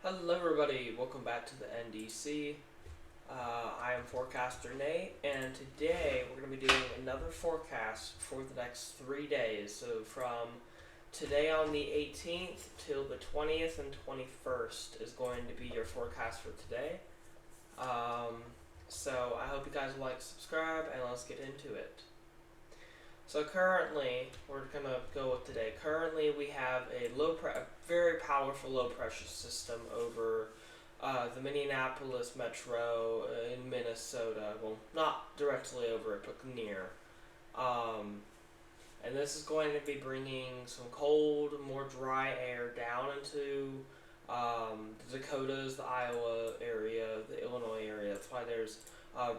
Hello everybody, welcome back to the NDC. I am forecaster Nate, and today we're going to be doing another forecast for the next 3 days. So from today on the 18th till the 20th and 21st is going to be your forecast for today. So I hope you guys will like, subscribe, and let's get into it. So currently, we're going to go with today. Currently, we have a very powerful low pressure system over the Minneapolis metro in Minnesota. Well, not directly over it, but near. And this is going to be bringing some cold, more dry air down into the Dakotas, the Iowa area, the Illinois area. That's why there's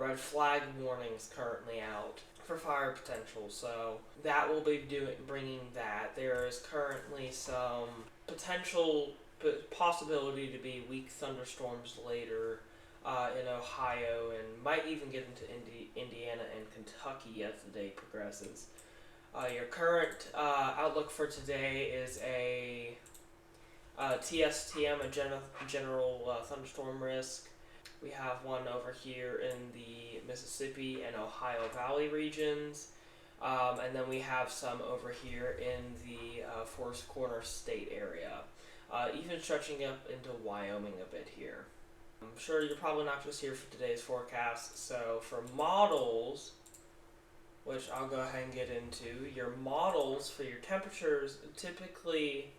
red flag warnings currently out for fire potential, so that will be bringing that. There is currently some possibility to be weak thunderstorms later in Ohio, and might even get into Indiana and Kentucky as the day progresses. Your current outlook for today is a TSTM, a general thunderstorm risk. We have one over here in the Mississippi and Ohio Valley regions. And then we have some over here in the Forest Corner State area. Even stretching up into Wyoming a bit here. I'm sure you're probably not just here for today's forecast. So for models, which I'll go ahead and get into, your models for your temperatures typically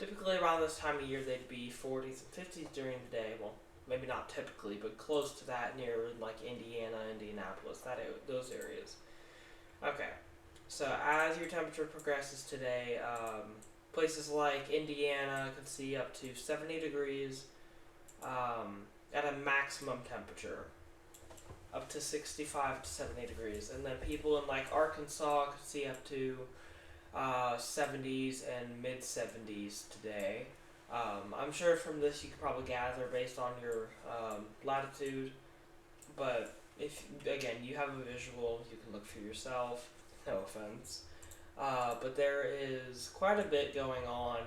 around this time of year they'd be 40s and 50s during the day. Well, maybe not typically, but close to that, near like Indiana, Indianapolis, those areas. Okay, so as your temperature progresses today, places like Indiana can see up to 70 degrees at a maximum temperature, up to 65 to 70 degrees. And then people in like Arkansas can see up to 70s and mid 70s today. I'm sure from this you could probably gather based on your latitude, but if, again, you have a visual, you can look for yourself, no offense. But there is quite a bit going on.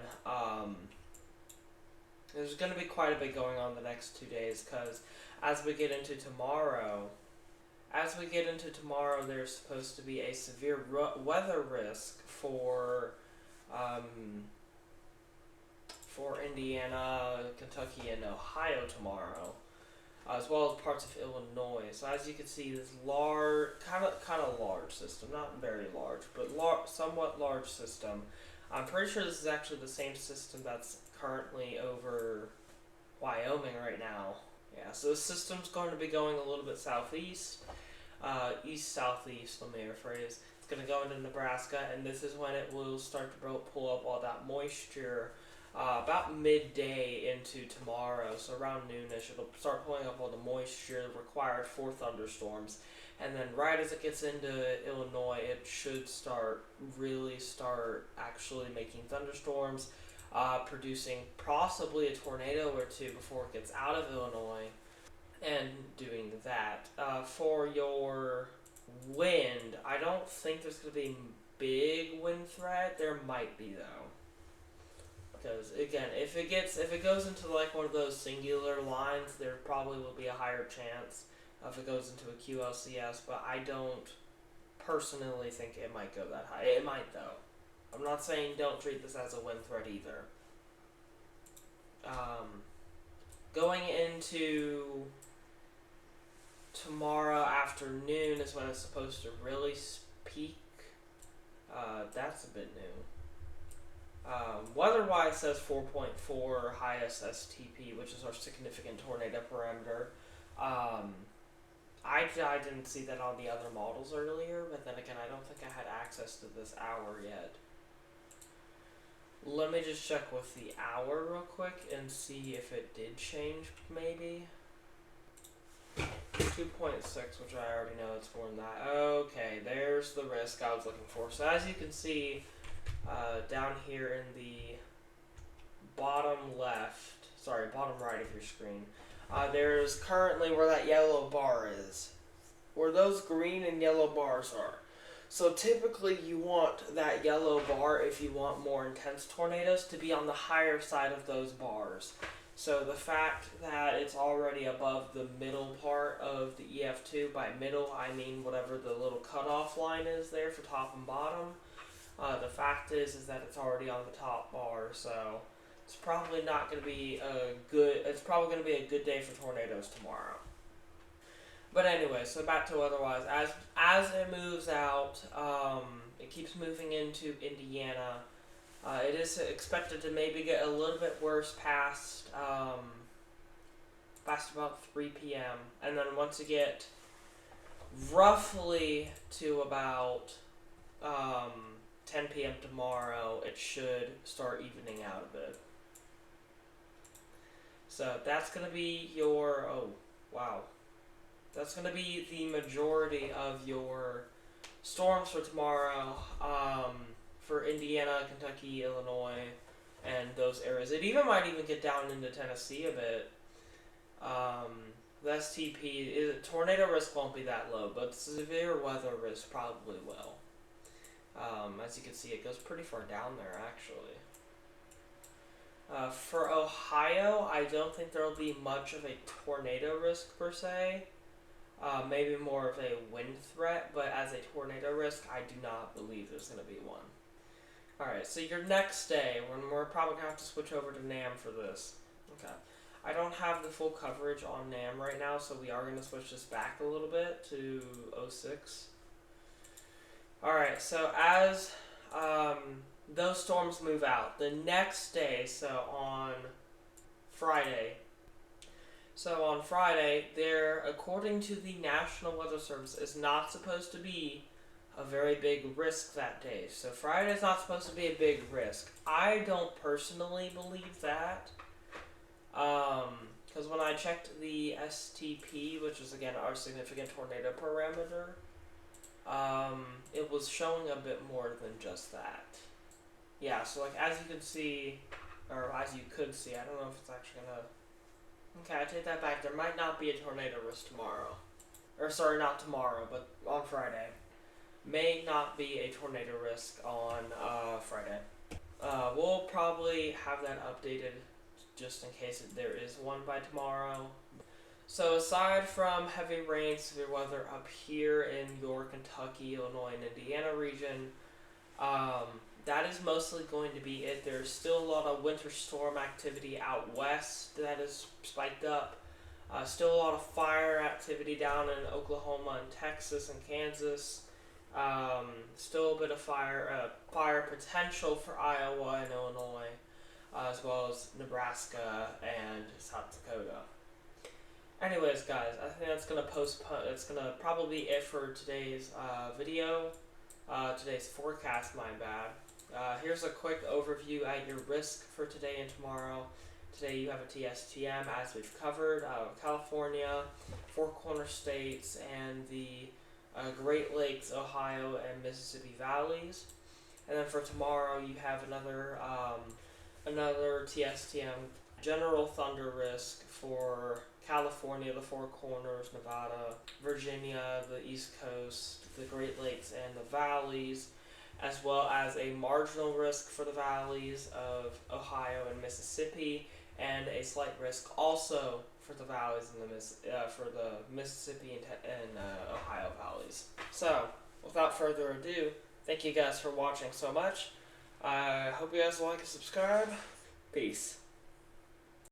There's going to be quite a bit going on the next 2 days, because as we get into tomorrow, there's supposed to be a severe weather risk for Indiana, Kentucky, and Ohio tomorrow, as well as parts of Illinois. So as you can see, this kind of large system, not very large, but somewhat large system. I'm pretty sure this is actually the same system that's currently over Wyoming right now. Yeah, so the system's going to be going a little bit southeast, east-southeast, let me rephrase. It's going to go into Nebraska, and this is when it will start to pull up all that moisture. About midday into tomorrow, so around noonish, it'll start pulling up all the moisture required for thunderstorms. And then right as it gets into Illinois, it should really start actually making thunderstorms, producing possibly a tornado or two before it gets out of Illinois, and doing that. For your wind, I don't think there's going to be big wind threat. There might be, though. Because again, if it goes into like one of those singular lines, there probably will be a higher chance if it goes into a QLCS, but I don't personally think it might go that high. It might, though. I'm not saying don't treat this as a wind threat either. Going into tomorrow afternoon is when it's supposed to really peak. That's a bit new. Weather-wise says 4.4 highest STP, which is our significant tornado parameter. I didn't see that on the other models earlier, but then again, I don't think I had access to this hour yet. Let me just check with the hour real quick and see if it did change, maybe. 2.6, which I already know it's more than that. Okay, there's the risk I was looking for. So as you can see, down here in the bottom right of your screen, there's currently where that yellow bar is, where those green and yellow bars are. So typically you want that yellow bar, if you want more intense tornadoes, to be on the higher side of those bars. So the fact that it's already above the middle part of the EF2, by middle I mean whatever the little cutoff line is there for top and bottom. The fact is that it's already on the top bar, so it's probably not going to be a good. It's probably going to be a good day for tornadoes tomorrow. But anyway, so back to otherwise. As it moves out, it keeps moving into Indiana. It is expected to maybe get a little bit worse past about 3 p.m. And then once you get roughly to about 10 p.m. tomorrow, it should start evening out a bit. So that's going to be your, oh, wow. That's going to be the majority of your storms for tomorrow, for Indiana, Kentucky, Illinois, and those areas. It might even get down into Tennessee a bit. The STP, tornado risk won't be that low, but severe weather risk probably will. As you can see, it goes pretty far down there, actually. For Ohio, I don't think there will be much of a tornado risk per se. Maybe more of a wind threat, but as a tornado risk, I do not believe there's going to be one. Alright, so your next day, when we're probably going to have to switch over to NAM for this. Okay. I don't have the full coverage on NAM right now, so we are going to switch this back a little bit to 06. Alright, so as those storms move out, the next day, so on Friday, there, according to the National Weather Service, is not supposed to be a very big risk that day. So Friday is not supposed to be a big risk. I don't personally believe that. Because when I checked the STP, which is again our significant tornado parameter, it was showing a bit more than just that. Yeah, so like as you can see, or as you could see, I don't know if it's actually gonna... Okay, I take that back. There might not be a tornado risk tomorrow. Or sorry, not tomorrow, but on Friday. May not be a tornado risk on Friday. We'll probably have that updated just in case there is one by tomorrow. So aside from heavy rain, severe weather up here in your Kentucky, Illinois, and Indiana region, that is mostly going to be it. There's still a lot of winter storm activity out west that is spiked up. Still a lot of fire activity down in Oklahoma and Texas and Kansas. Still a bit of fire potential for Iowa and Illinois, as well as Nebraska and South Dakota. Anyways, guys, I think that's gonna probably be it for today's video. Today's forecast, my bad. Here's a quick overview at your risk for today and tomorrow. Today you have a TSTM, as we've covered, California, Four Corner States, and the Great Lakes, Ohio, and Mississippi valleys. And then for tomorrow you have another TSTM, general thunder risk for California, the Four Corners, Nevada, Virginia, the East Coast, the Great Lakes, and the valleys, as well as a marginal risk for the valleys of Ohio and Mississippi, and a slight risk also for the valleys and for the Mississippi and Ohio valleys. So, without further ado, thank you guys for watching so much. I hope you guys like and subscribe. Peace.